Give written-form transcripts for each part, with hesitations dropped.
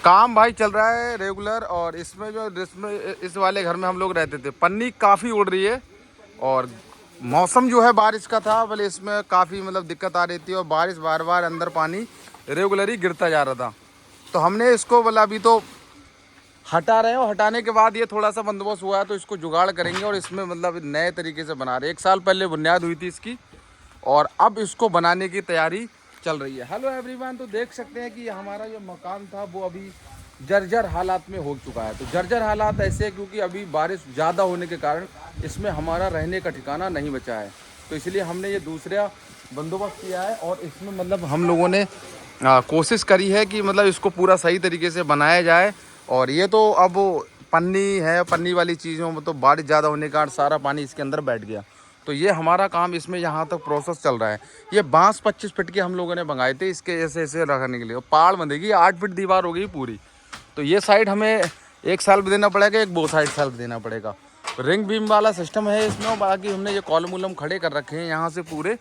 काम भाई चल रहा है रेगुलर। और इसमें इस वाले घर में हम लोग रहते थे, पन्नी काफ़ी उड़ रही है। और मौसम जो है बारिश का था, भले इसमें काफ़ी मतलब दिक्कत आ रही थी। और बारिश बार बार अंदर पानी रेगुलर ही गिरता जा रहा था। तो हमने इसको मतलब अभी तो हटा रहे हैं, और हटाने के बाद ये थोड़ा सा बंदोबस्त हुआ है तो इसको जुगाड़ करेंगे। और इसमें मतलब नए तरीके से बना रहे हैं। 1 साल पहले बुनियाद हुई थी इसकी, और अब इसको बनाने की तैयारी चल रही है। हेलो एवरीवन, तो देख सकते हैं कि हमारा जो मकान था वो अभी जर्जर हालात में हो चुका है। तो जर्जर हालात ऐसे हैं क्योंकि अभी बारिश ज़्यादा होने के कारण इसमें हमारा रहने का ठिकाना नहीं बचा है। तो इसलिए हमने ये दूसरा बंदोबस्त किया है। और इसमें मतलब हम लोगों ने कोशिश करी है कि मतलब इसको पूरा सही तरीके से बनाया जाए। और ये तो अब पन्नी है, पन्नी वाली चीज़ों में तो बारिश ज़्यादा होने के कारण सारा पानी इसके अंदर बैठ गया। तो ये हमारा काम इसमें यहाँ तक प्रोसेस चल रहा है। ये बांस 25 फीट के हम लोगों ने मंगाए थे इसके ऐसे ऐसे रखने के लिए। पहाड़ बंधेगी, 8 फीट दीवार हो गई पूरी। तो ये साइड हमें 1 साल भी देना पड़ेगा, एक वो साइड देना पड़ेगा। रिंग बीम वाला सिस्टम है इसमें। बाकी हमने ये कॉलम वॉलम खड़े कर रखे हैं यहाँ से पूरे।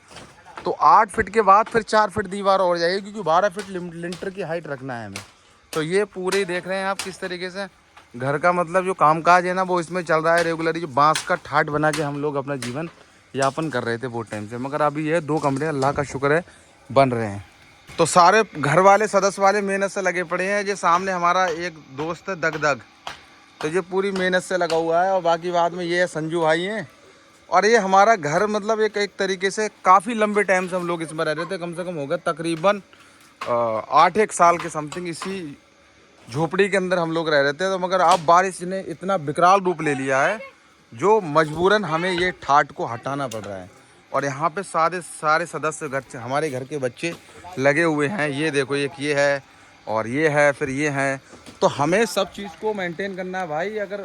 तो 8 फीट के बाद फिर 4 फीट दीवार और जाएगी, क्योंकि 12 फीट लिंटर की हाइट रखना है हमें। तो ये पूरे देख रहे हैं आप किस तरीके से घर का मतलब जो कामकाज है ना वो इसमें चल रहा है रेगुलरली। जो बांस का ठाट बना के हम लोग अपना जीवन यापन कर रहे थे बहुत टाइम से, मगर अभी ये 2 कमरे अल्लाह का शुक्र है बन रहे हैं। तो सारे घर वाले सदस्य वाले मेहनत से लगे पड़े हैं। ये सामने हमारा एक दोस्त है दगदग, तो ये पूरी मेहनत से लगा हुआ है। और बाकी बाद में ये है संजू भाई हैं। और ये हमारा घर मतलब एक तरीके से काफ़ी लंबे टाइम से हम लोग इसमें रह रहे थे। कम से कम हो गया तकरीबन 8-1 साल के समथिंग इसी झोपड़ी के अंदर हम लोग रह रहे थे। तो मगर अब बारिश ने इतना विकराल रूप ले लिया है जो मजबूरन हमें ये ठाट को हटाना पड़ रहा है। और यहाँ पे सारे सदस्य घर से हमारे घर के बच्चे लगे हुए हैं। ये देखो, एक ये है और ये है, फिर ये है। तो हमें सब चीज़ को मेंटेन करना है भाई। अगर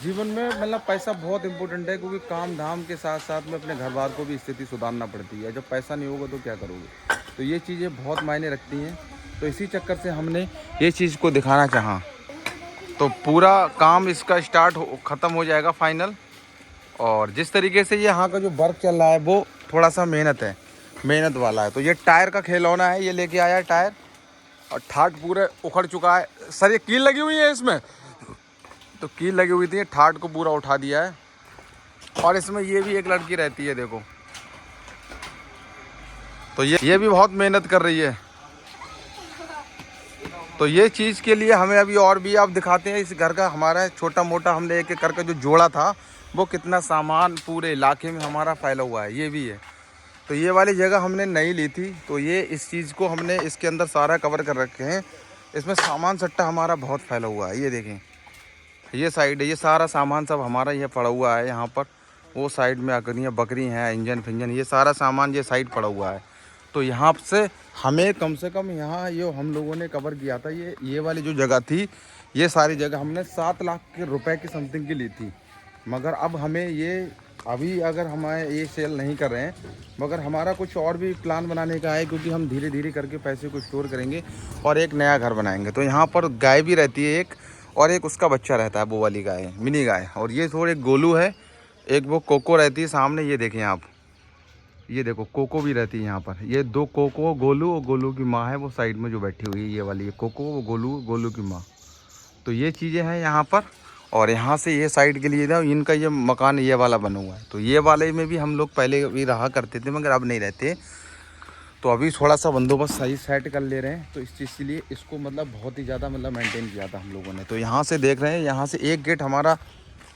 जीवन में मतलब पैसा बहुत इंपॉर्टेंट है, क्योंकि काम धाम के साथ साथ में अपने घर बार को भी स्थिति सुधारना पड़ती है। जब पैसा नहीं होगा तो क्या करोगे। तो ये चीज़ें बहुत मायने रखती हैं। तो इसी चक्कर से हमने ये चीज़ को दिखाना चाहा। तो पूरा काम इसका ख़त्म हो जाएगा फाइनल। और जिस तरीके से ये यहाँ का जो वर्क चल रहा है वो थोड़ा सा मेहनत वाला है। तो ये टायर का खिलौना है, ये लेके आया है टायर। और ठाट पूरे उखड़ चुका है। सर ये कील लगी हुई है इसमें, तो कील लगी हुई थी, ठाट को पूरा उठा दिया है। और इसमें ये भी एक लड़की रहती है देखो, तो ये भी बहुत मेहनत कर रही है। तो ये चीज़ के लिए हमें अभी और भी आप दिखाते हैं इस घर का हमारा छोटा मोटा हमने एक एक करके जो जोड़ा था वो कितना सामान पूरे इलाके में हमारा फैला हुआ है। ये भी है। तो ये वाली जगह हमने नई ली थी, तो ये इस चीज़ को हमने इसके अंदर सारा कवर कर रखे हैं। इसमें सामान सट्टा हमारा बहुत फैला हुआ है। ये देखें, ये साइड है, ये सारा सामान सब हमारा ये पड़ा हुआ है यहाँ पर। वो साइड में अकनियाँ बकरी हैं, इंजन फिंजन, ये सारा सामान ये साइड पड़ा हुआ है। तो यहाँ से हमें कम से कम यहाँ ये हम लोगों ने कवर किया था। ये वाली जो जगह थी, ये सारी जगह हमने 7 लाख के रुपए की समथिंग की ली थी। मगर अब हमें ये अभी अगर हमारे ये सेल नहीं कर रहे हैं, मगर हमारा कुछ और भी प्लान बनाने का है, क्योंकि हम धीरे धीरे करके पैसे को स्टोर करेंगे और एक नया घर बनाएंगे। तो यहाँ पर गाय भी रहती है एक, और एक उसका बच्चा रहता है, वो वाली गाय मिनी गाय। और ये थोड़े गोलू है, एक वो कोको रहती है सामने। ये देखें आप, ये देखो कोको भी रहती है यहाँ पर। ये 2 कोको, गोलू और गोलू की माँ है वो साइड में जो बैठी हुई है। ये वाली ये कोको, वो गोलू की माँ। तो ये चीज़ें हैं यहाँ पर। और यहाँ से ये साइड के लिए ना इनका ये मकान ये वाला बना हुआ है। तो ये वाले में भी हम लोग पहले भी रहा करते थे, मगर अब नहीं रहते। तो अभी थोड़ा सा बंदोबस्त सही सेट कर ले रहे हैं। तो इस चीज़ के लिए इसको मतलब बहुत ही ज़्यादा मतलब मेंटेन किया था हम लोगों ने। तो यहाँ से देख रहे हैं, यहाँ से एक गेट हमारा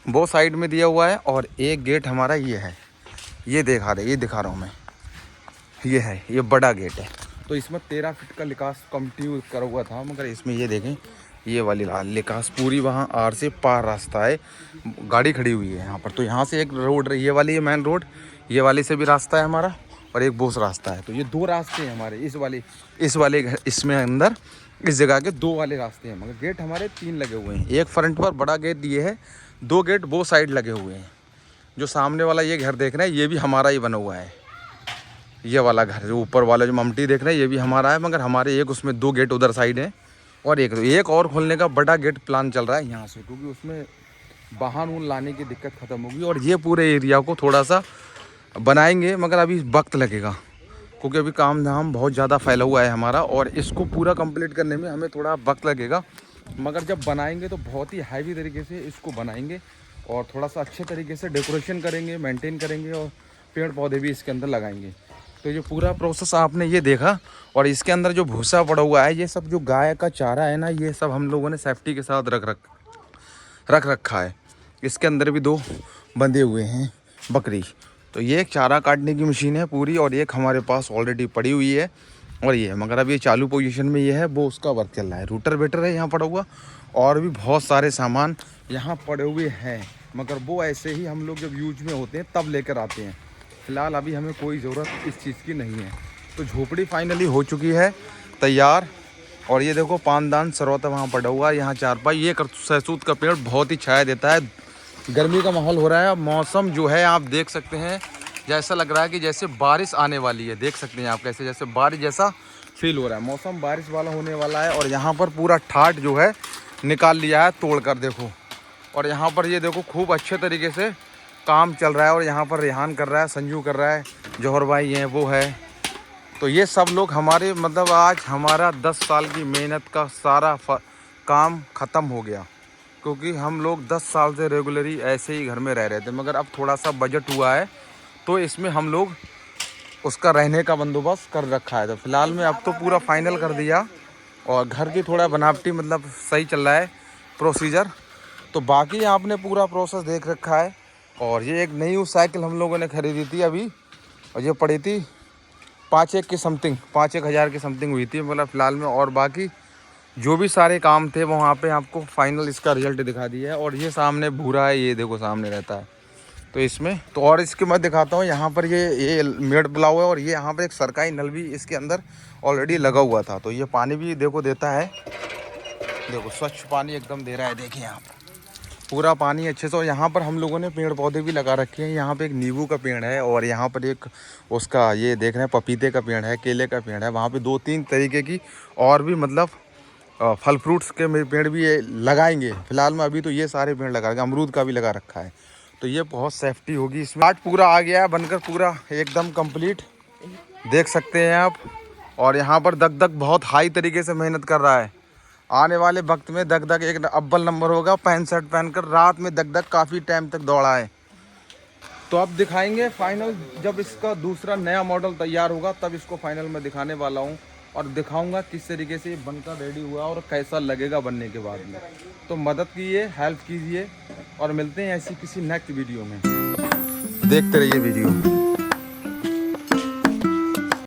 वो साइड में दिया हुआ है और एक गेट हमारा ये है। ये दिखा रहा हूँ मैं, ये है, ये बड़ा गेट है। तो इसमें 13 फीट का लिकास कंटिन्यू करा हुआ था, मगर इसमें ये देखें, ये वाली लिकास पूरी वहाँ आर से पार रास्ता है, गाड़ी खड़ी हुई है यहाँ पर। तो यहाँ से एक रोड, ये वाली है मेन रोड, ये वाली से भी रास्ता है हमारा, और एक बोस रास्ता है। तो ये 2 रास्ते हैं हमारे, इस वाले इसमें अंदर इस जगह के 2 वाले रास्ते हैं। मगर गेट हमारे 3 लगे हुए हैं। एक फ्रंट पर बड़ा गेट ये है, 2 गेट वो साइड लगे हुए हैं। जो सामने वाला ये घर देख रहे हैं, ये भी हमारा ही बना हुआ है। ये वाला घर जो ऊपर वाला जो ममटी देख रहे हैं, ये भी हमारा है। मगर हमारे एक उसमें 2 गेट उधर साइड है, और एक और खोलने का बड़ा गेट प्लान चल रहा है यहाँ से, क्योंकि उसमें वाहन लाने की दिक्कत ख़त्म होगी। और ये पूरे एरिया को थोड़ा सा बनाएंगे, मगर अभी वक्त लगेगा, क्योंकि अभी काम धाम बहुत ज़्यादा फैला हुआ है हमारा, और इसको पूरा कंप्लीट करने में हमें थोड़ा वक्त लगेगा। मगर जब बनाएंगे तो बहुत ही हैवी तरीके से इसको बनाएंगे और थोड़ा सा अच्छे तरीके से डेकोरेशन करेंगे, मेंटेन करेंगे और पेड़ पौधे भी इसके अंदर लगाएंगे। तो ये पूरा प्रोसेस आपने ये देखा। और इसके अंदर जो भूसा पड़ा हुआ है, ये सब जो गाय का चारा है ना, ये सब हम लोगों ने सेफ्टी के साथ रख रखा है। इसके अंदर भी 2 बंधे हुए हैं बकरी। तो ये एक चारा काटने की मशीन है पूरी, और एक हमारे पास ऑलरेडी पड़ी हुई है और ये, मगर अब ये चालू पोजीशन में ये है, वो उसका वर्क चल रहा है। रूटर वेटर है यहाँ पड़ा हुआ, और भी बहुत सारे सामान यहाँ पड़े हुए हैं, मगर वो ऐसे ही हम लोग जब यूज में होते हैं तब लेकर आते हैं। फ़िलहाल अभी हमें कोई ज़रूरत इस चीज़ की नहीं है। तो झोपड़ी फाइनली हो चुकी है तैयार। और ये देखो पानदान सरौता वहाँ पड़ा हुआ है, यहाँ चारपाई। ये सहतूत का पेड़ बहुत ही छाया देता है। गर्मी का माहौल हो रहा है, मौसम जो है आप देख सकते हैं, जैसा लग रहा है कि जैसे बारिश आने वाली है। देख सकते हैं आप कैसे, जैसे बारिश जैसा फील हो रहा है। मौसम बारिश वाला होने वाला है। और यहाँ पर पूरा ठाट जो है निकाल लिया है तोड़ कर, देखो। और यहाँ पर ये देखो खूब अच्छे तरीके से काम चल रहा है। और यहाँ पर रेहान कर रहा है, संजू कर रहा है, जौहर भाई हैं वो है। तो ये सब लोग हमारे मतलब आज हमारा 10 साल की मेहनत का सारा काम ख़त्म हो गया, क्योंकि हम लोग 10 साल से रेगुलरली ऐसे ही घर में रह रहे थे। मगर अब थोड़ा सा बजट हुआ है, तो इसमें हम लोग उसका रहने का बंदोबस्त कर रखा है। तो फिलहाल में अब तो पूरा फाइनल कर दिया, और घर की थोड़ा बनावटी मतलब सही चल रहा है प्रोसीजर। तो बाकी आपने पूरा प्रोसेस देख रखा है। और ये एक नई साइकिल हम लोगों ने ख़रीदी थी अभी, और ये पड़ी थी 5-1 की समथिंग, 5-1 हज़ार की समथिंग हुई थी मतलब फ़िलहाल में। और बाकी जो भी सारे काम थे वहाँ पे आपको फाइनल इसका रिजल्ट दिखा दिया है। और ये सामने भूरा है, ये देखो सामने रहता है तो इसमें। तो और इसके मैं दिखाता हूँ, यहाँ पर ये मेड डला हुआ है, और ये यहाँ पर एक सरकारी नल भी इसके अंदर ऑलरेडी लगा हुआ था। तो ये पानी भी देखो देता है, देखो स्वच्छ पानी एकदम दे रहा है। देखिए यहाँ पर पूरा पानी अच्छे से। और यहाँ पर हम लोगों ने पेड़ पौधे भी लगा रखे हैं। यहाँ पे एक नींबू का पेड़ है, और यहाँ पर एक उसका ये देख रहे हैं पपीते का पेड़ है, केले का पेड़ है। वहाँ पे 2-3 तरीके की और भी मतलब फल फ्रूट्स के पेड़ भी ये लगाएंगे। फिलहाल में अभी तो ये सारे पेड़ लगा रखे, अमरूद का भी लगा रखा है। तो ये बहुत सेफ्टी होगी इसमें। आर्ट पूरा आ गया है बनकर, पूरा एकदम कंप्लीट देख सकते हैं आप। और यहाँ पर दगदग बहुत हाई तरीके से मेहनत कर रहा है। आने वाले वक्त में दगदग एक अव्वल नंबर होगा। पैंट शर्ट पहनकर रात में दगदग काफ़ी टाइम तक दौड़ा है। तो अब दिखाएंगे फाइनल, जब इसका दूसरा नया मॉडल तैयार होगा तब इसको फाइनल में दिखाने वाला हूँ, और दिखाऊंगा किस तरीके से ये बनकर रेडी हुआ और कैसा लगेगा बनने के बाद में। तो मदद कीजिए, हेल्प कीजिए, और मिलते हैं ऐसी किसी नेक्स्ट वीडियो में। देखते रहिए वीडियो।